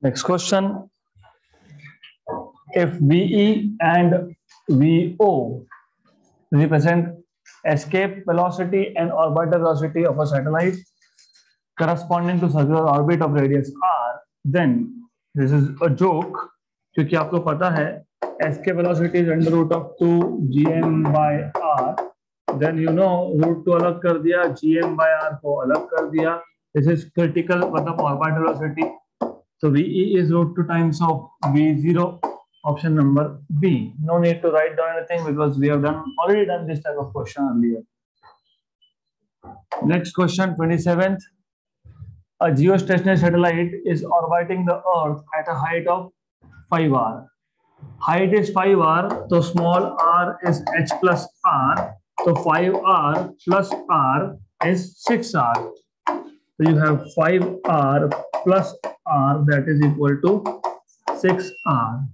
Next question. If VE and VO represent escape velocity and orbital velocity of a satellite corresponding to circular orbit of radius r, then this is a joke, क्योंकि आपको पता है escape velocity is under root of 2 gm by r. Then you know root 2 अलग कर दिया, gm by r को अलग कर दिया. This is critical मतलब orbital velocity. So VE is root 2 times of V0. Option number B. No need to write down anything because we have already done this type of question earlier. Next question, 27th. A geostationary satellite is orbiting the Earth at a height of 5r. Height is 5r, so small r is h plus r. So 5r plus r is 6r. So you have 5r plus r, that is equal to 6r.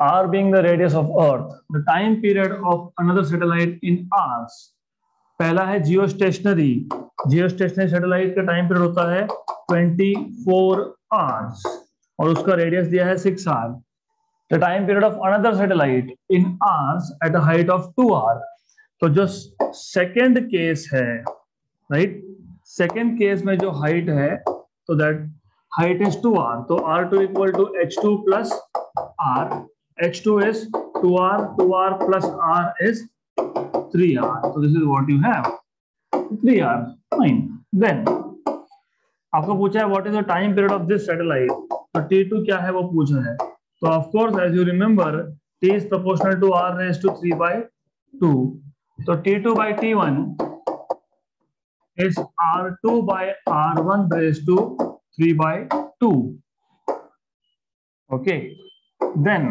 R being the radius of Earth, the time period of another satellite in hours. पहला है geostationary. Geostationary satellite का time period होता है 24 hours और उसका radius दिया है 6 hour. The time period of another satellite in hours at a height of 2 hour. तो जो सेकंड केस है, राइट, सेकंड केस में जो हाइट है, तो दैट हाइट इज 2 आवर. तो r2 equal to h2 plus r. h2 is 2r, 2r plus r is 3r. So this is what you have, 3r. Fine. Then आपको पूछा है what is the time period of this satellite. तो t2 क्या है वो पूछा है. तो of course as you remember t is proportional to r raised to 3 by 2. तो t2 by t1 is r2 by r1 raised to 3 by 2. Okay. Then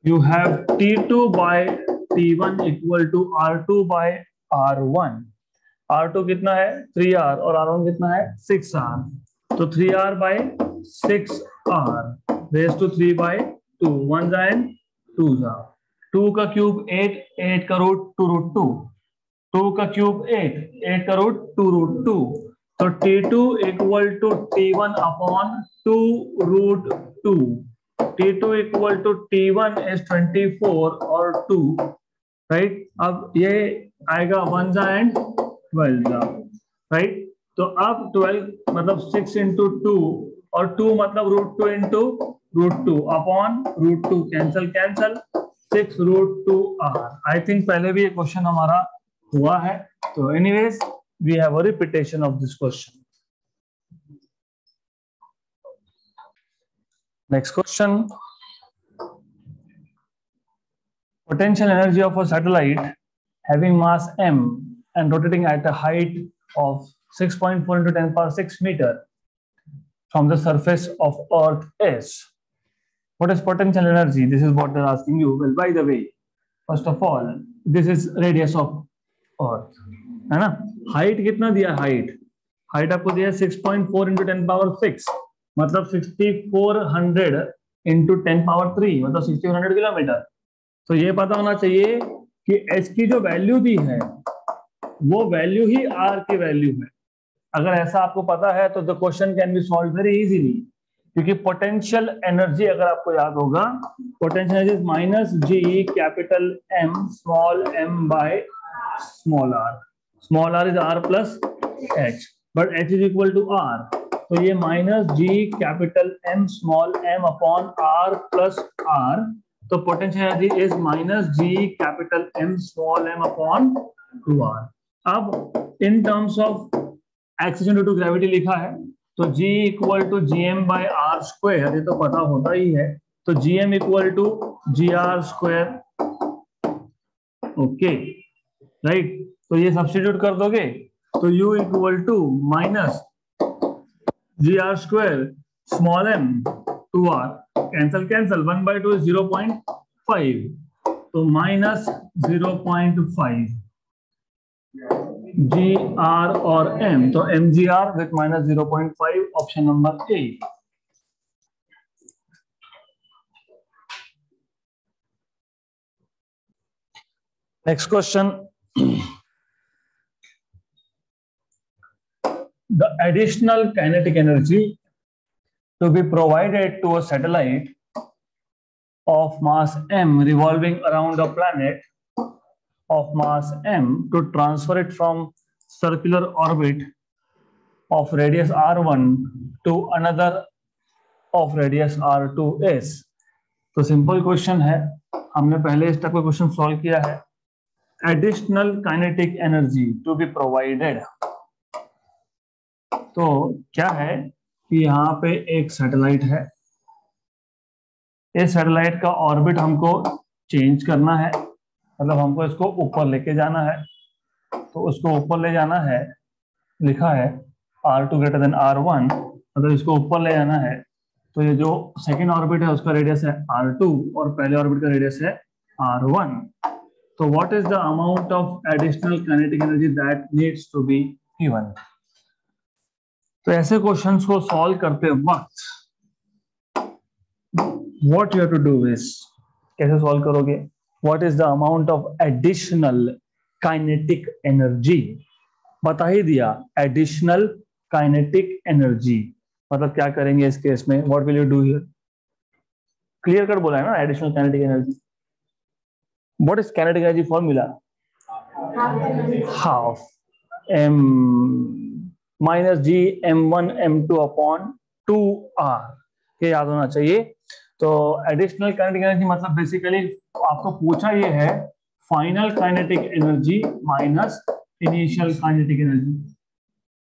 you have T2 by T1 equal to R2 by R1. R2 कितना है 3R और R1 कितना है 6R. तो 3R by 6R raised to 3 by 2. 1s and 2s are. 2 का cube 8, 8 का root 2 root 2. 2 का cube 8, 8 का रूट 2 रूट 2. तो T2 equal to T1 upon 2 root 2. T2 equal to T1 is 24 और 2, right? अब ये आएगा 1 and 12, right? तो अब 12 मतलब 6 into 2 और 2 मतलब root 2 into root 2 upon root 2. Cancel cancel 6 root 2 r. I think पहले भी ये क्वेश्चन हमारा हुआ है. तो anyways we have a repetition of this question. Next question. Potential energy of a satellite having mass m and rotating at a height of 6.4 into 10 power 6 meter from the surface of Earth is. What is potential energy? This is what they're asking you. Well, by the way, first of all, this is radius of Earth, है ना. Height कितना दिया? Height आपको दिया 6.4 into 10 power 6, मतलब 6400 into 10 power 3, मतलब 6400 kilometre. तो ये पता होना चाहिए कि h की जो वैल्यू दी है वो वैल्यू ही r की वैल्यू है. अगर ऐसा आपको पता है तो the question can be solve very easily, क्योंकि पोटेंशियल एनर्जी अगर आपको याद होगा, potential energy is minus G capital m small m by small r. Small r is r plus h, but h is equal to r. तो ये minus G capital m small m upon r plus r. तो potential energy is minus G capital m small m upon 2r. अब in terms of acceleration due to gravity लिखा है, तो g equal to gm by r square, ये तो पता होता ही है. तो gm equal to gr square. Okay, right. तो ये सब्स्टिट्यूट कर दोगे तो u equal to minus gr square small m 2r. Cancel cancel 1 by 2 is 0.5, तो माइनस 0.5 gr और m, तो mgr with minus 0.5. Option number A. Next question. The additional kinetic energy to be provided to a satellite of mass m revolving around a planet of mass m to transfer it from circular orbit of radius r1 to another of radius r2s. तो simple question है, हमने पहले इस type का question solve किया है. Additional kinetic energy to be provided. तो क्या है कि यहाँ पे एक सैटेलाइट है, इस सैटेलाइट का ऑर्बिट हमको चेंज करना है, मतलब हमको इसको ऊपर लेके जाना है. तो उसको ऊपर ले जाना है, लिखा है r2 ग्रेटर देन r1. अगर इसको ऊपर ले जाना है तो ये जो सेकेंड ऑर्बिट है उसका रेडियस है r2 और पहले ऑर्बिट का रेडियस है r1. तो what is the amount of additional kinetic energy that needs to be given. तो ऐसे क्वेश्चंस को सॉल्व करते वक्त what you have to do is, कैसे सॉल्व करोगे, what is the amount of additional kinetic energy. बता ही दिया, एडिशनल काइनेटिक एनर्जी मतलब क्या करेंगे इस केस में, what will you do here. Clear cut बोला है ना, additional kinetic energy. What is kinetic energy formula, half m minus G m1 m2 upon 2r. ये याद होना चाहिए. तो एडिशनल काइनेटिक एनर्जी मतलब बेसिकली आपको पूछा ये है final kinetic energy minus initial kinetic energy.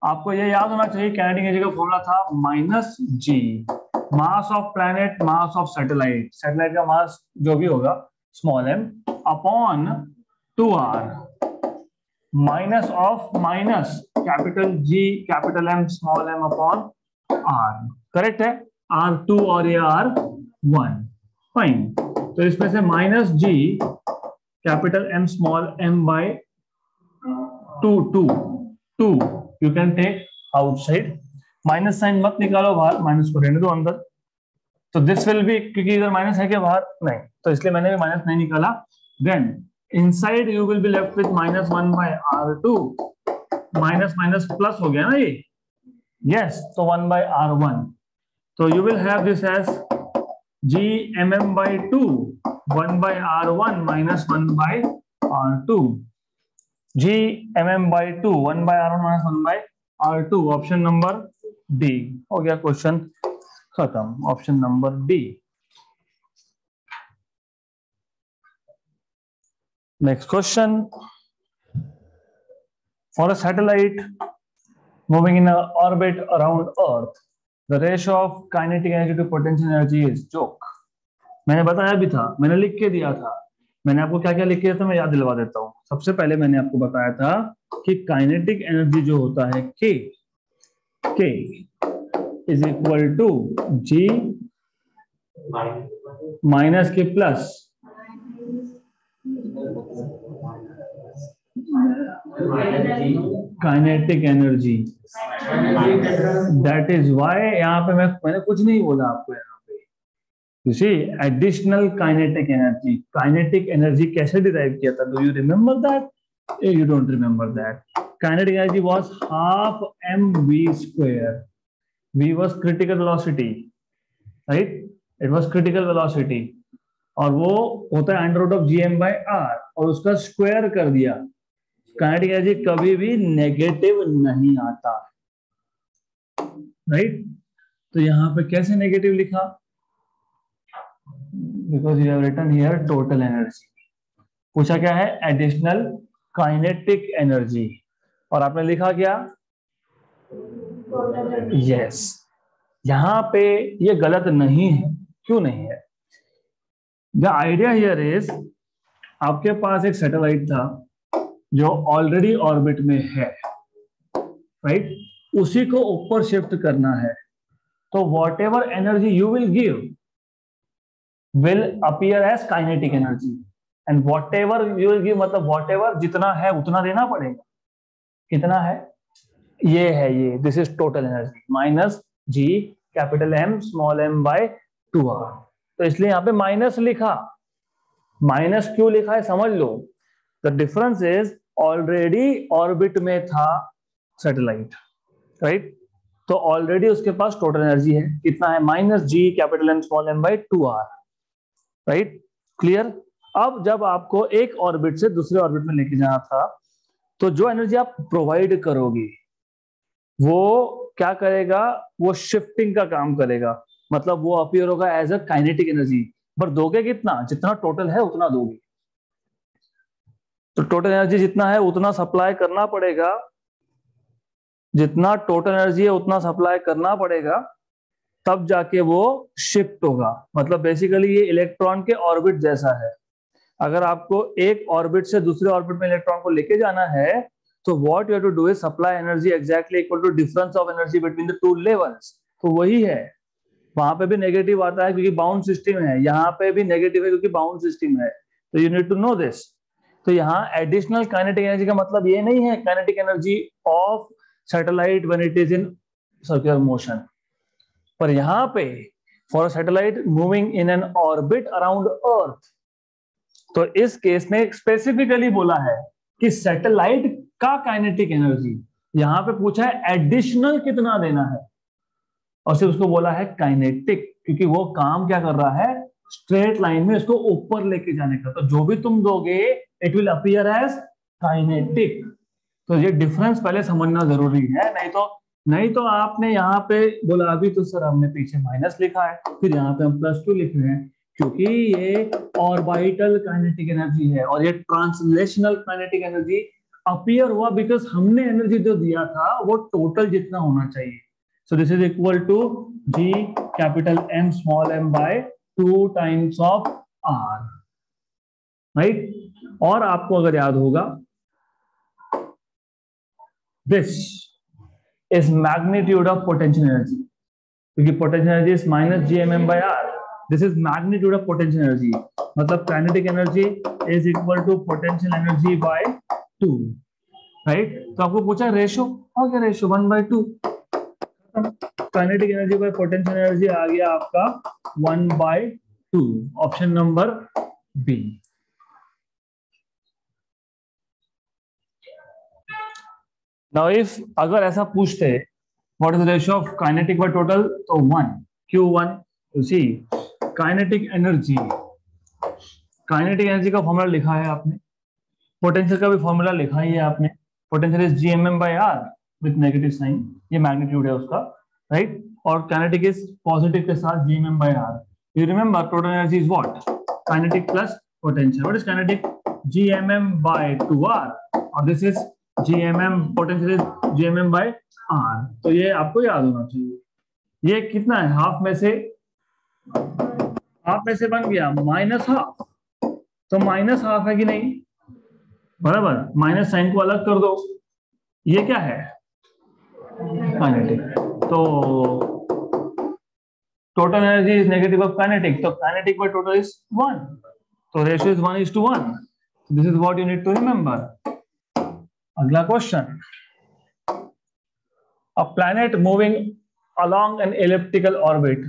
आपको ये याद होना चाहिए काइनेटिक एनर्जी का फॉर्मूला था minus G, mass of planet, mass of satellite, satellite का मास जो भी होगा small m upon 2r minus of minus capital G capital M small m upon r. Correct है, r2 और ये r1. फाइन. तो इसमें से minus G capital M small m by 2 you can take outside. Minus sign मत निकालो बाहर, minus को रहने दो अंदर. तो दिस विल बी, क्योंकि इधर माइनस है क्या बाहर, नहीं, तो इसलिए मैंने भी माइनस नहीं निकाला. Then inside you will be left with minus 1 by r2. Minus minus plus हो गया ना ये, यस. तो 1 बाय r1. तो you will have this as g mm by 2 1 by r1 minus 1 by r2. g mm by 2 1 by r1 minus 1 by r2. Option number D हो गया, question खत्म. Option number D. Next question. For a satellite moving in orbit around earth the ratio of kinetic energy to potential energy is joke. मैंने बताया भी था, मैंने लिख के दिया था. मैंने आपको क्या क्या लिख के दिया था, मैं याद दिलवा देता हूँ. सबसे पहले मैंने आपको बताया था कि काइनेटिक एनर्जी जो होता है K is equal to G minus K plus kinetic energy. That is why यहाँ पे मैंने कुछ नहीं बोला आपको. यहाँ पे you see additional kinetic energy. Kinetic energy कैसे डिराइव किया था, do you remember that? You don't remember that. Kinetic energy was half mv square. V was critical velocity, right? It was critical velocity. और वो होता है under root of gm by r और उसका square कर दिया. काइनेटिक एनर्जी कभी भी नेगेटिव नहीं आता, राइट? तो यहाँ पे कैसे नेगेटिव लिखा? Because you have written here total energy. पूछा क्या है? Additional kinetic energy. और आपने लिखा क्या? यस. यहां पे ये गलत नहीं है. क्यों नहीं है? द आइडिया हियर इज, आपके पास एक सैटेलाइट था जो ऑलरेडी ऑर्बिट में है, राइट? उसी को ऊपर शिफ्ट करना है. तो whatever energy you will give will appear as kinetic energy. And whatever you will give मतलब वॉट एवर जितना है उतना देना पड़ेगा. कितना है? ये है, ये this is total energy minus G capital M small m by 2r. तो इसलिए यहाँ पे माइनस लिखा. माइनस क्यों लिखा है समझ लो. The difference is already orbit में था सैटेलाइट, राइट? तो ऑलरेडी उसके पास टोटल एनर्जी है, कितना है, -g(M)(m)/2r, राइट, क्लियर। अब जब आपको एक ऑर्बिट से दूसरे ऑर्बिट में लेके जाना था, तो जो एनर्जी आप प्रोवाइड करोगे वो क्या करेगा, वो शिफ्टिंग का काम करेगा, मतलब वो अपीयर होगा एज अ काइनेटिक एनर्जी। पर दोगे कितना, जितना टोटल है उतना दोगे। तो टोटल एनर्जी जितना है उतना सप्लाई करना पड़ेगा, जितना टोटल एनर्जी है उतना सप्लाई करना पड़ेगा, तब जाके वो शिफ्ट होगा। मतलब बेसिकली ये इलेक्ट्रॉन के ऑर्बिट जैसा है। अगर आपको एक ऑर्बिट से दूसरे ऑर्बिट में इलेक्ट्रॉन को लेके जाना है, तो what you have to do is supply energy exactly equal to difference of energy between the two levels. तो वही है, वहां पे भी नेगेटिव आता है क्योंकि बाउंड सिस्टम है, यहाँ पे भी नेगेटिव है क्योंकि बाउंड सिस्टम है। तो you need to know this. तो यहाँ एडिशनल काइनेटिक एनर्जी का मतलब ये नहीं है kinetic energy of satellite when it is in circular motion, पर यहाँ पे for satellite moving in an orbit around earth, तो इस केस में स्पेसिफिकली बोला है कि सैटेलाइट का काइनेटिक एनर्जी, यहां पे पूछा है एडिशनल कितना देना है, और सिर्फ उसको बोला है काइनेटिक, क्योंकि वो काम क्या कर रहा है, स्ट्रेट लाइन में इसको ऊपर लेके जाने का। तो जो भी तुम दोगे it will appear as kinetic. तो ये डिफरेंस पहले समझना जरूरी है, नहीं तो आपने यहाँ पे बोला अभी तो सर हमने पीछे माइनस लिखा है, फिर यहाँ पे हम +2 लिख रहे हैं, क्योंकि ये ऑर्बिटल काइनेटिक एनर्जी है और ये ट्रांसलेशनल काइनेटिक एनर्जी अपीयर हुआ बिकॉज हमने एनर्जी जो दिया था वो टोटल जितना होना चाहिए। So this is equal to G(M)(m)/2 times of R, right. और आपको अगर याद होगा, this is magnitude of potential energy, क्योंकि potential energy is -G(M)(m)/R। This is magnitude of potential energy, मतलब kinetic energy is equal to potential energy by 2, right. तो आपको पूछा रेशो, हो गया ratio 1/2, kinetic energy by potential energy आ गया आपका 1/2, option number B. Now if अगर ऐसा पूछते what is the ratio of kinetic by total, तो 1, क्यों 1, यू सी काइनेटिक एनर्जी का फॉर्मूला लिखा है आपने, पोटेंशियल का भी फॉर्मूला लिखा ही है आपने, potential is G(M)(m)/R with negative sign, ये मैग्नीट्यूड है उसका, राइट। और काइनेटिक इज पॉजिटिव के साथ G(M)(r). You remember total energy is what, kinetic plus potential. What is kinetic, G(M)(m)/2R, और this is potential is G(M)(m)/R। तो ये आपको याद होना चाहिए। ये कितना है, हाफ में से बन गया -½ तो -½ है कि नहीं, बराबर, माइनस साइन को अलग कर दो, ये क्या है, काइनेटिक। तो total energy is negative of kinetic, तो काइनेटिक बाय टोटल इज 1, तो ratio is 1:1। This is what you need to remember. अगला question, a planet moving along an elliptical orbit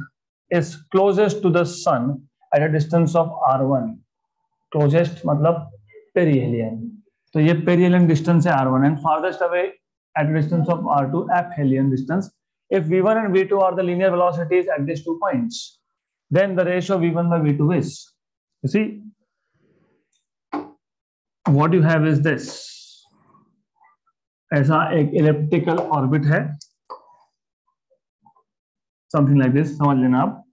is closest to the sun at a distance of r1। closest मतलब perihelion, तो ये perihelion distance है r1 and farthest away at a distance of r2 aphelion distance। if v1 and v2 are the linear velocities at these 2 points, then the ratio v1 by v2 is, you see what you have is this, ऐसा एक elliptical orbit है, something like this, समझ लेना आप।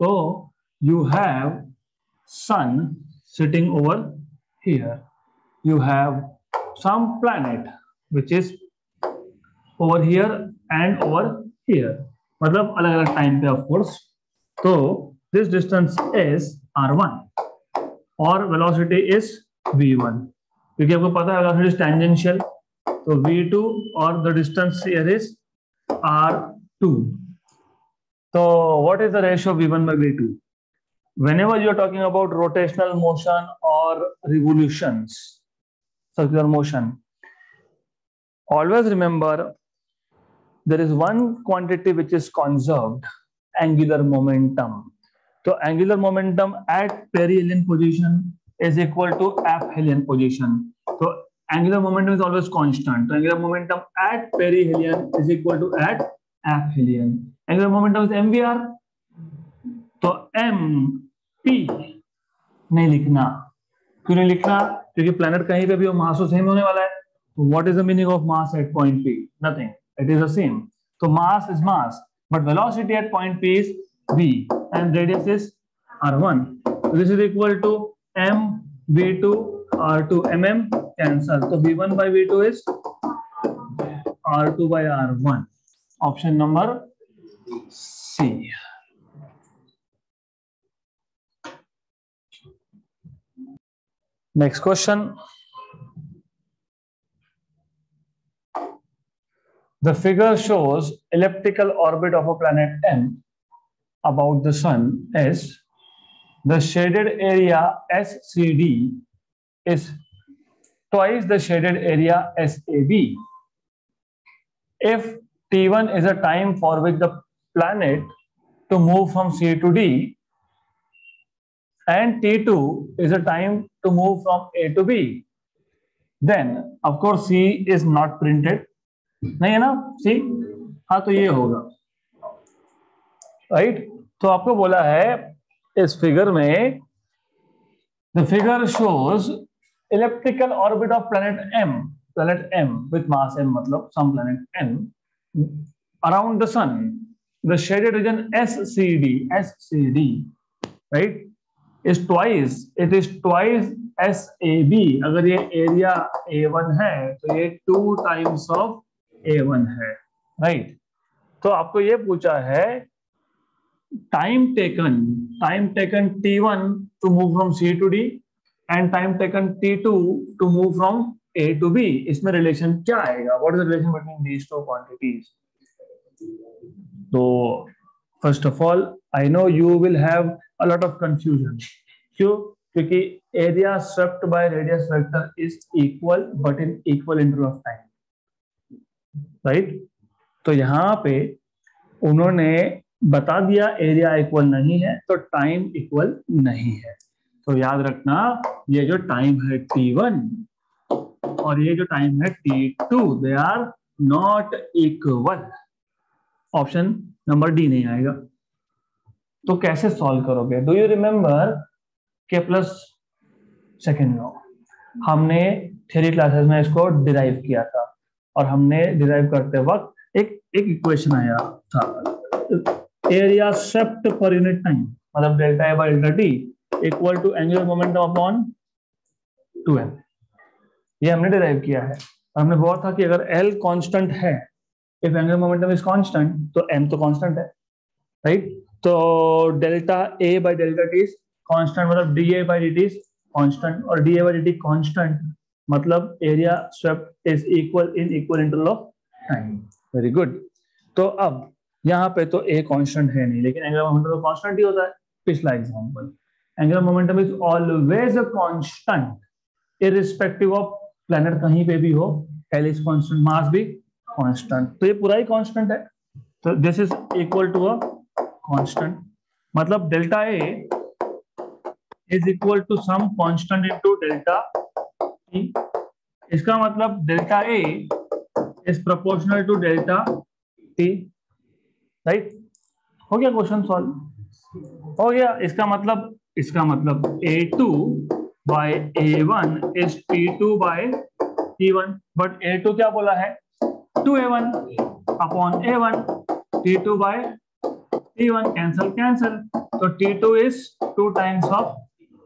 तो you have sun sitting over here, you have some planet which is over here and over here, मतलब अलग अलग टाइम पे ऑफ कोर्स। तो दिस डिस्टेंस इज r1 और वेलोसिटी इज v1, क्योंकि आपको पता है वेलोसिटी इज टेंजेंशियल, तो v2 और the distance here is r2। So what is the ratio of v1 by v2? Whenever you are talking about rotational motion or revolutions, circular motion, always remember there is one quantity which is conserved, angular momentum. So angular momentum at perihelion position is equal to aphelion position. So angular momentum is always constant. So angular momentum at perihelion is equal to at एफिलियन। Angular momentum is mvr, तो mp नहीं लिखना। क्यों नहीं लिखना? क्योंकि planet कहीं पे भी हो मास तो सेम होने वाला है। तो what is the meaning of mass at point p? Nothing, it is the same. तो mass is mass, but velocity at point p is v and radius is r1. So this is equal to m v2 r2 mm, cancel. So v1 by v2 is r2 by r1. Option number C. Next question. The figure shows elliptical orbit of a planet M about the sun is the shaded area SCD is twice the shaded area SAB. If T1 is a time for which the planet to move from C to D and T2 is a time to move from A to B, then of course C is not printed. नहीं है ना C? हाँ, तो ये होगा right. तो आपको बोला है इस फिगर में the figure shows elliptical orbit of planet M with mass M, मतलब some planet M around the sun, the shaded region SCD, right, is twice, it is twice SAB. अगर ये एरिया A1 है तो ये 2 times of A1 है, right. तो आपको ये पूछा है time taken T1 to move from C to D and time taken T2 to move from A to B. इसमें रिलेशन क्या आएगा? What is the relation between these two quantities? So first of all, I know you will have a lot of confusion. क्यों? क्योंकि area swept by radius vector is equal but in equal interval of time, right? तो यहाँ पे उन्होंने बता दिया area equal नहीं है तो टाइम इक्वल नहीं है। तो याद रखना ये जो टाइम है T1 और ये जो टाइम है T2, they are not equal. Option number D नहीं आएगा। तो कैसे सॉल्व करोगे? Do you remember Kepler's second law? हमने थ्योरी क्लासेस में इसको डिराइव किया था और हमने डिराइव करते वक्त एक इक्वेशन आया था, एरिया स्वेप्ट पर यूनिट टाइम, मतलब delta A by delta T equal to angular momentum upon 2m। ये हमने डिराइव किया है और हमने बोला था कि अगर L कांस्टेंट है, if angular momentum is constant, तो m तो कांस्टेंट है, राइट। तो delta A by delta T is constant, मतलब D A by D T is constant, और D A by D T constant मतलब area swept is equal in equal interval of time. Very good. तो अब यहाँ पे तो a constant है नहीं, लेकिन एंगुलर मोमेंटम तो कांस्टेंट ही होता है। पिछला example, angular momentum is always a constant irrespective of planet कहीं पे भी हो, एल इज कांस्टेंट, मास भी कांस्टेंट, तो ये पूरा ही कांस्टेंट है। तो this is equal to a constant, मतलब delta A is equal to some constant into delta T. इसका मतलब delta A is proportional to delta T, right. हो गया क्वेश्चन सॉल्व, हो गया। इसका मतलब A2 by A1 is T2 by T1, but A2 क्या बोला है? 2A1 upon A1, T2 by T1, cancel, तो T2 is 2 times of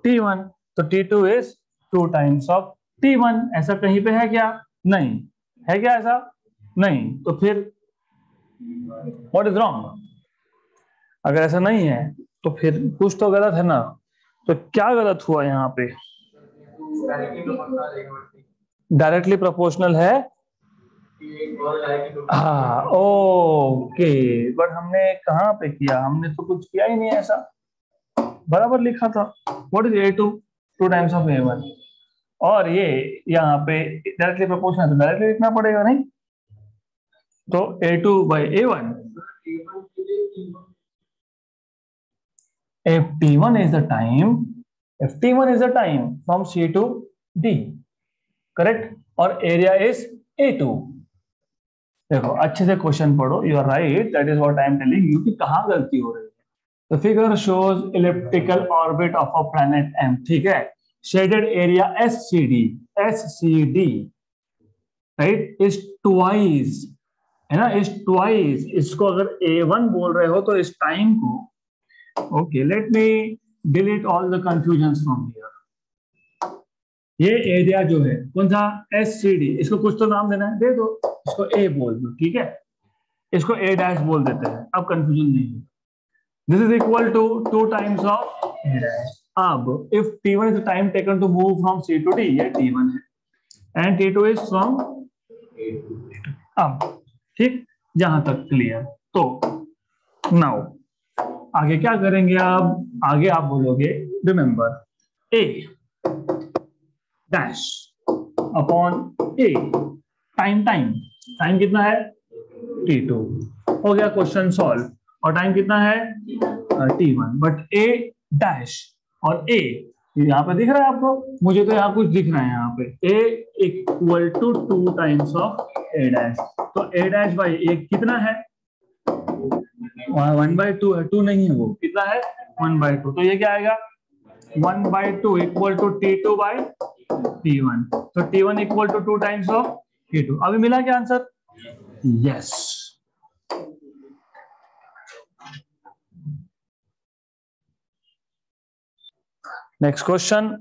T1, तो T2 is 2 times of T1। ऐसा कहीं पे है क्या? नहीं है। क्या ऐसा? नहीं। तो फिर व्हाट इज रॉन्ग? अगर ऐसा नहीं है तो फिर कुछ तो गलत है ना। तो क्या गलत हुआ यहाँ पे? डायरेक्टली प्रोपोर्शनल है, हाँ, ओके, बट हमने कहाँ पे किया? हमने तो कुछ किया ही नहीं ऐसा, बराबर लिखा था। What is A2? 2 times of A1, और ये यहाँ पे डायरेक्टली प्रोपोर्शनल है तो डायरेक्टली लिखना पड़ेगा, नहीं? तो A2 by A1, if T1 is the time from C to D, correct, और area is A2, देखो अच्छे से क्वेश्चन पढ़ो, you are right, that is what I am telling you कि कहाँ गलती हो रही है। The figure shows elliptical orbit of a planet M, ठीक है, shaded area S C D right is twice, है ना, इज ट्वाइस। इसको अगर A1 बोल रहे हो तो इस टाइम को, okay let me delete all the confusion from here. ये एरिया जो है कौन सा, SCD, इसको कुछ तो नाम देना है, दे दो, इसको A बोल दो, ठीक है, इसको A डैश बोल देते हैं, अब कंफ्यूजन नहीं है। This is equal to 2 times of A dash. अब if T1 is the time taken to move from C to D, ये T1 है, एंड T2 इज फ्रॉम, अब ठीक, जहां तक क्लियर। तो नाउ आगे क्या करेंगे, अब आगे आप बोलोगे remember A dash upon A time, time कितना है T2, हो गया क्वेश्चन सॉल्व। और टाइम कितना है T1, बट A डैश और A यहाँ पे दिख रहा है आपको, मुझे तो यहाँ कुछ दिख रहा है, यहाँ पे A equal to 2 times of A dash. तो A डैश बाई A कितना है, 1/2 है, 2 नहीं है, वो कितना है 1/2, तो ये क्या आएगा 1/2 equal to T2 by T1, तो T1 equal to 2 times of T2। अभी मिला क्या answer, yes. Next question,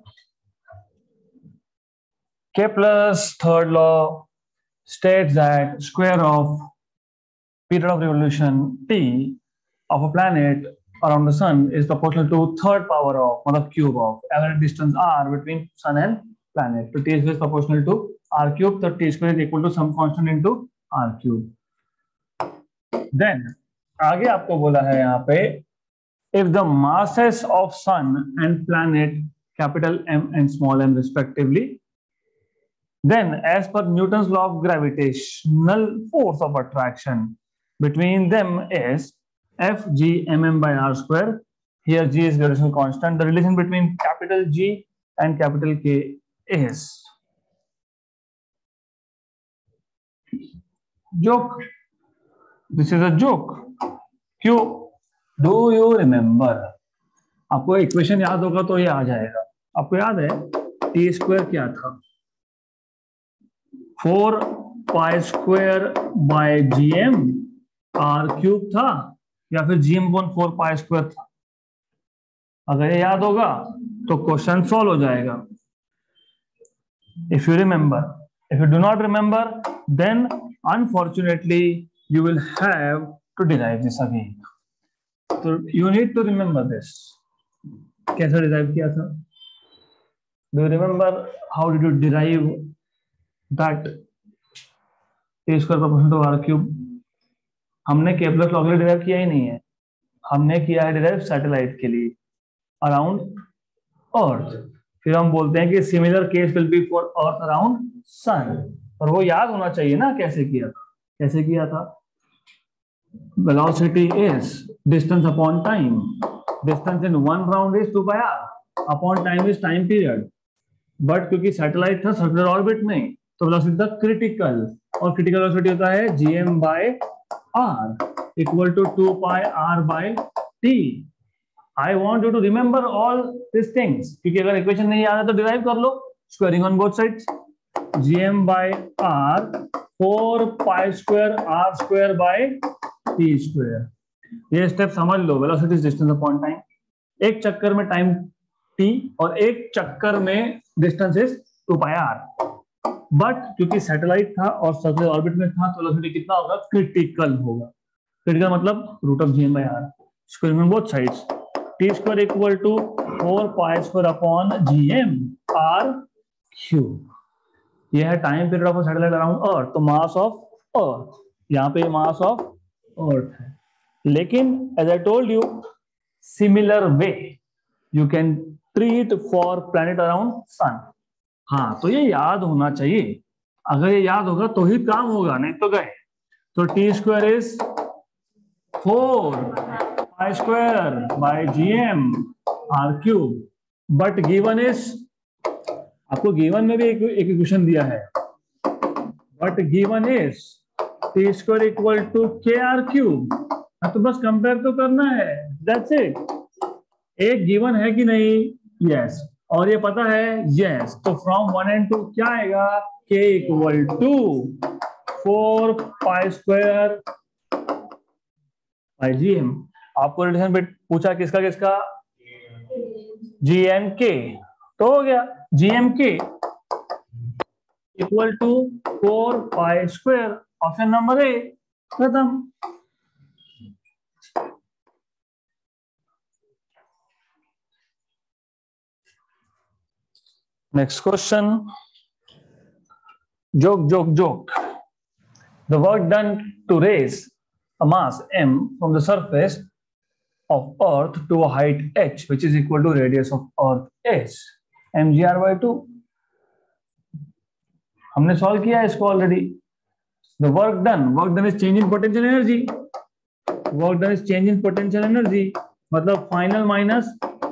Kepler's third law states that square of period of revolution T of a planet around the sun is proportional to third power of, मतलब cube of average distance r between sun and planet. So T square is proportional to r cube, so T square is equal to some constant into r cube. Then आगे आपको बोला है यहाँ पे, if the masses of sun and planet capital M and small m respectively, then as per Newton's law of gravitational force of attraction between them is Fg by r square. Here G is gravitational constant. The relation between capital G and capital K is joke. This is a joke. क्यों? Do you remember? आपको equation याद होगा तो ये आ जाएगा। आपको याद है टी स्क्वायर क्या था, 4 pi square by GM r cube था, या फिर GM/4 पाई स्क्वायर था। अगर ये याद होगा तो क्वेश्चन सॉल्व हो जाएगा। If you remember, if you do not remember then unfortunately you will have to derive this again. तो you need to remember this. कैसे डिराइव किया था, do you remember how did you derive that T square proportional to R cube? हमने Kepler law के लिए derive किया ही नहीं है, हमने किया है डिराइव सैटेलाइट के लिए अराउंड अर्थ। फिर हम बोलते हैं कि similar case will be for earth around sun, और वो याद होना चाहिए ना कैसे किया था। कैसे किया था, velocity is distance upon time, distance in one round is 2 by r upon time is time period, but क्योंकि सैटेलाइट था सर्कुलर ऑर्बिट में तो वेलोसिटी था क्रिटिकल, और क्रिटिकल वेलोसिटी होता है gm by r equal to 2 pi r by t। I want you to remember all these things, क्योंकि अगर इक्वेशन नहीं याद है तो डिराइव कर लो, squaring on both sides, gm by r 4 pi square r square by t square। ये step समझ लो, velocity is distance upon time, एक चक्कर में टाइम t और एक चक्कर में distance is 2 pi r। But क्योंकि सैटेलाइट था और सर्कुलर ऑर्बिट में था तो वेलोसिटी कितना होगा, क्रिटिकल होगा। क्रिटिकल मतलब root of gm by r, squaring on both sides, t square equal to 4 pi square upon gm r cube. यह है time period of satellite around earth. तो मास ऑफ अर्थ, यहाँ पे mass of earth है, लेकिन as I told you similar way you can treat for planet around sun. हाँ तो ये याद होना चाहिए, अगर ये याद होगा तो ही काम होगा, नहीं तो गए। तो T square is 4 pi square by GM r cube, but given is, आपको गिवन में भी एक इक्वेशन दिया है, but given is T square equal to K R cube. तो बस कंपेयर तो करना है, दैट्स इट। एक गिवन है कि नहीं? यस। और ये पता है? यस। तो फ्रॉम 1 and 2 क्या आएगा? K equal to 4 pi square by G M. आपको रिलेशन पे पूछा किसका किसका? जी एम के। तो हो गया G M K equal to 4 pi square. Option number A खत्म। Next question. Joke. The work done to raise a mass m from the surface of Earth to a height h, which is equal to radius of Earth s, mgr/2. हमने solve किया है इसको already. The work done is change in potential energy. Work done is change in potential energy. मतलब final minus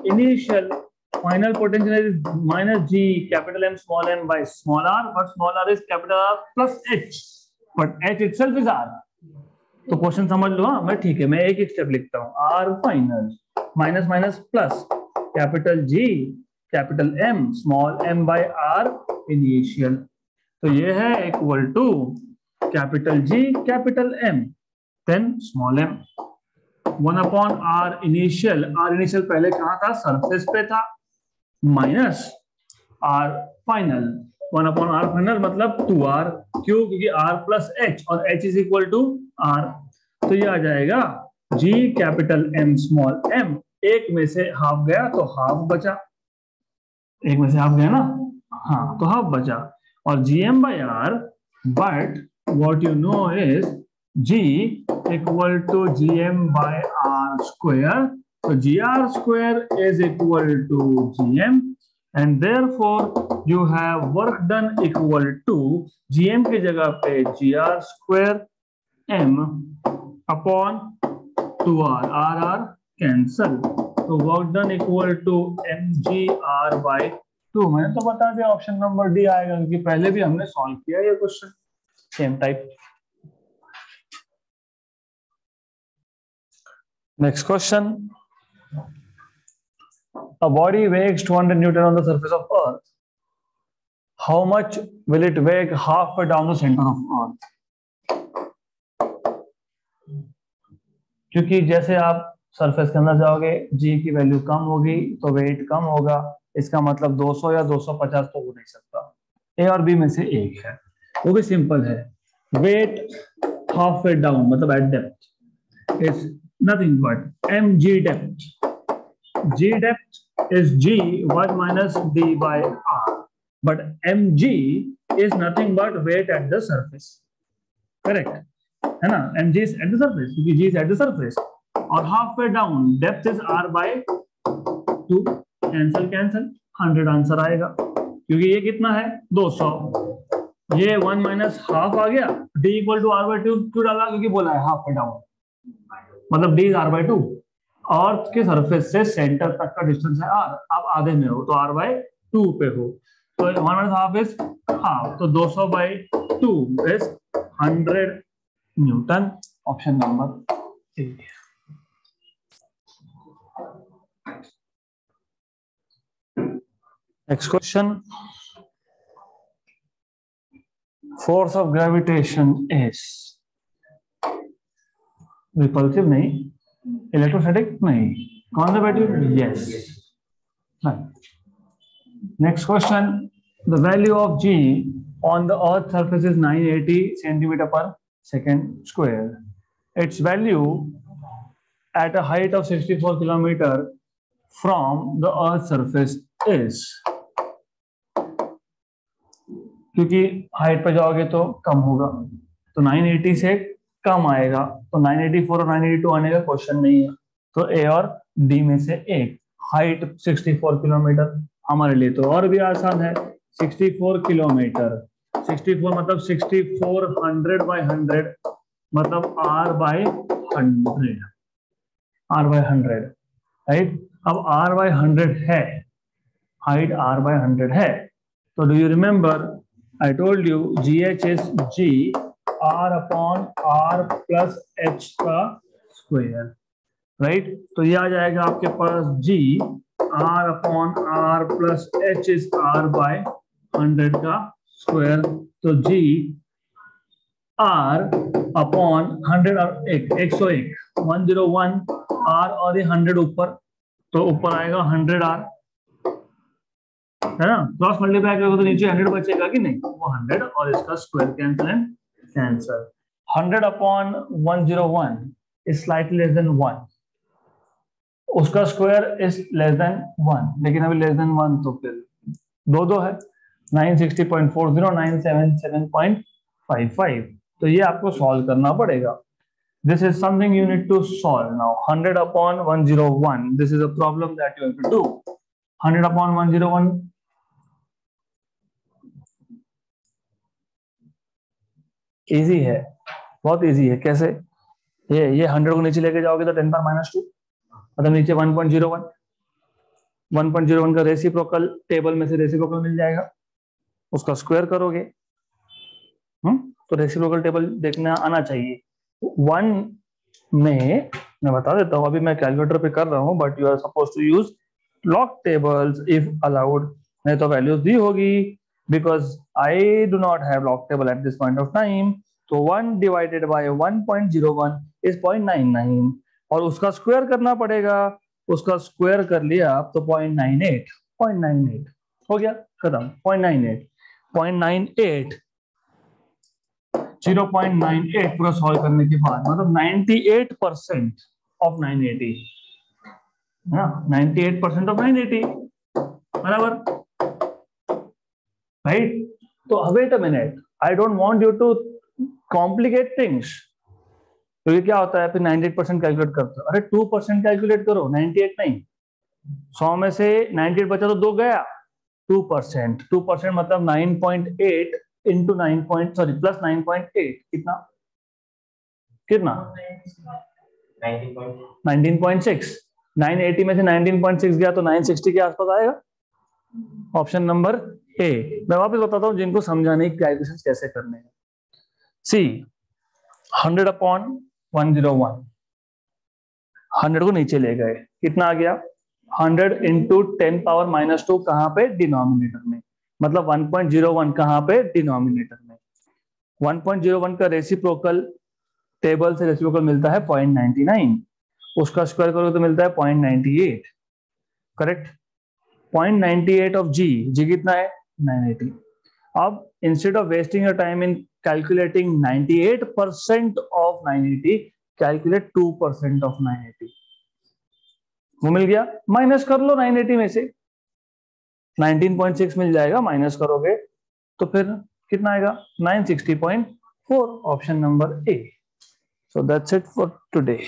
initial. Final potential is minus g capital M small m by small r, but small r is capital R plus h, but h itself is r. तो question समझ लो। हाँ मैं ठीक है, मैं एक step लिखता हूँ। r final minus minus plus capital g capital M small m by r initial. तो ये है equal to capital G capital M then small m 1/r initial. r initial पहले कहाँ था? सरफेस पे था। Minus r final 1/r final मतलब 2r। क्यों? क्योंकि r प्लस h और h is equal to r। तो ये आ जाएगा g capital M small m। एक में से हाफ गया तो हाफ बचा। एक में से हाफ गया ना? हाँ, तो हाफ बचा। और gm by r, but what you know is g equal to gm by r square. So gr square is equal to gm, and therefore you have work done equal to gm की जगह पे gr square m upon 2r, r cancel. तो work done equal to mgr by 2। मैंने तो बता दिया option number D आएगा, क्योंकि पहले भी हमने सॉल्व किया ये question same type. Next question. A body weighs 200 Newton on the surface of Earth. How much will it weigh halfway down the center of Earth? क्योंकि जैसे आप सरफेस के अंदर जाओगे g की वैल्यू कम होगी तो वेट कम होगा। इसका मतलब 200 या 250 तो हो नहीं सकता। ए और बी में से एक है, वो भी सिंपल है। वेट हाफ वे डाउन मतलब eight depth is nothing but mg depth. g depth is g 1 minus d by r, but mg is nothing but weight at the surface. Correct है ना? mg is at the surface क्योंकि g is at the surface। और half way down depth is r by 2। Cancel 100 answer आएगा, क्योंकि ये कितना है? 200। ये 1 माइनस हाफ आ गया। d equal to r by 2 क्यों डाला? क्योंकि बोला है हाफ डाउन, मतलब d is r by 2। Earth के सरफेस से सेंटर तक का डिस्टेंस है r। आप आधे में हो तो r बाई 2 पे हो, तो 1 माइनस हाफ इज हाफ। तो 200 by 2 is 100 Newton. Option number A. Next question. Force of gravitation is repulsive नहीं, electrostatic नहीं, conservative yes. Next question. The value of G on the Earth's surface is 980 centimeter per second square. Its value at a height of 64 kilometer from the Earth's surface is। क्योंकि height पे जाओगे तो कम होगा, तो 980 से कम आएगा, तो 984 और 982 आने का क्वेश्चन नहीं है। तो ए और डी में से एक। हाइट 64 किलोमीटर हमारे लिए तो और भी आसान है। 64 किलोमीटर, 64 मतलब 6400 by 100 मतलब r by 100, r by 100 right. अब r by 100 है, हाइट r by 100 है, तो do you remember I told you GH is G r upon r plus h का स्क्वायर, राइट। तो ये आ जाएगा आपके पास g r upon r plus h is r by 100 का स्क्वायर। तो g r अपॉन 100 और 101 101 r और ये 100 ऊपर, तो ऊपर आएगा 100r, है ना। क्रॉस मल्टीप्लाई करोगे तो नीचे 100 बचेगा कि नहीं, वो 100 और इसका square cancel and cancel. 100 upon 101 is slightly less than 1, उसका स्क्वायर इज लेस देन 1, लेकिन अभी लेस देन 1 तो फिर दो है, 960.40 977.55, तो ये आपको सॉल्व करना पड़ेगा। This is something you need to solve now. 100 upon 101. This is a problem that you have to do. 100 upon 101. Easy है, बहुत easy है। कैसे? ये 100 को नीचे लेके जाओगे तो 10 पर -2, मतलब नीचे 1.01 1.01 का रेसिप्रोकल टेबल में से रेसिप्रोकल मिल जाएगा, उसका स्क्वायर करोगे। तो रेसिप्रोकल टेबल देखना आना चाहिए। 1 में मैं बता देता हूँ, अभी मैं कैलकुलेटर पे कर रहा हूँ, but you are suppose to use log tables if allowed, नहीं तो वैल्यूज दी होगी, because I do not have log table at this point of time. तो 1 डिवाइडेड बाय 1.01 इज 0.99 और उसका स्क्वायर करना पड़ेगा। उसका स्क्वायर कर लिया तो 0.98 हो गया, खत्म। 0.98 0.98 पूरा सॉल्व करने के बाद, मतलब 98% ऑफ 980, है ना, 98% ऑफ 980 बराबर, राइट। तो wait a minute, I don't want you to complicate things. तो ये क्या होता है, फिर 98% कैलकुलेट करते हो, अरे 2% कैलकुलेट करो, 98 नहीं। 100 में से 98 बचा तो 2 गया, 2% मतलब 9.8 इंटू 9 सॉरी प्लस 9.8 कितना 19.6। 980 में से 19.6 गया तो 960 के आसपास आएगा। ऑप्शन नंबर ए। मैं वापस बताता हूं जिनको समझाने की कैलकुलेशन कैसे करने हैं। सी 100 अपॉन 101, 100 को नीचे ले गए, कितना आ गया 100 इंटू 10 पावर -2 कहां पे, डिनोमिनेटर में, मतलब 1.01 कहां पे, डिनोमिनेटर में। 1.01 का रेसिप्रोकल टेबल से रेसिप्रोकल मिलता है 0.99, उसका स्क्वायर करोगे तो मिलता है 0.98, करेक्ट। 0.98 ऑफ जी कितना है 980। अब instead of wasting your time in calculating 98% of 980, calculate 2% of 980। वो मिल गया, माइनस कर लो 980 में से 19.6 मिल जाएगा, माइनस करोगे तो फिर कितना आएगा 960.4, option number A. So that's it for today.